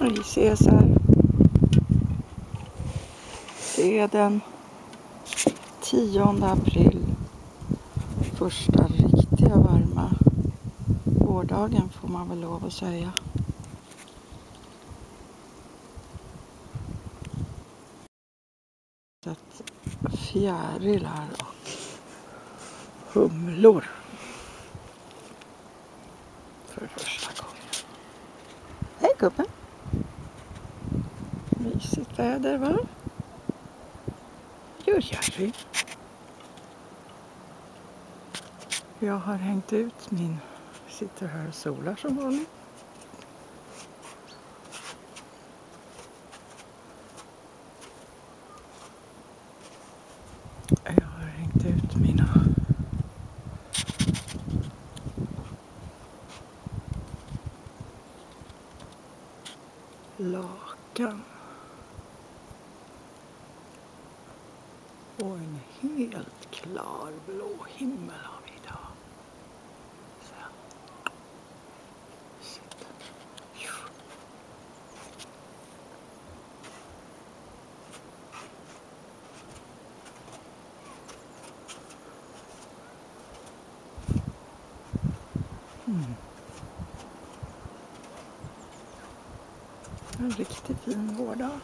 Vi ses här. Det är den 10 april. Första riktiga varma vårdagen får man väl lov att säga. Sett fjärilar och humlor för första gången. Hej gubben! Mysigt väder, va? Jo, Jerry. Jag har hängt ut min... sitter här och solar som vanligt. Jag har hängt ut mina lakan. Och en helt klar blå himmel har vi idag. En riktigt fin vårdag.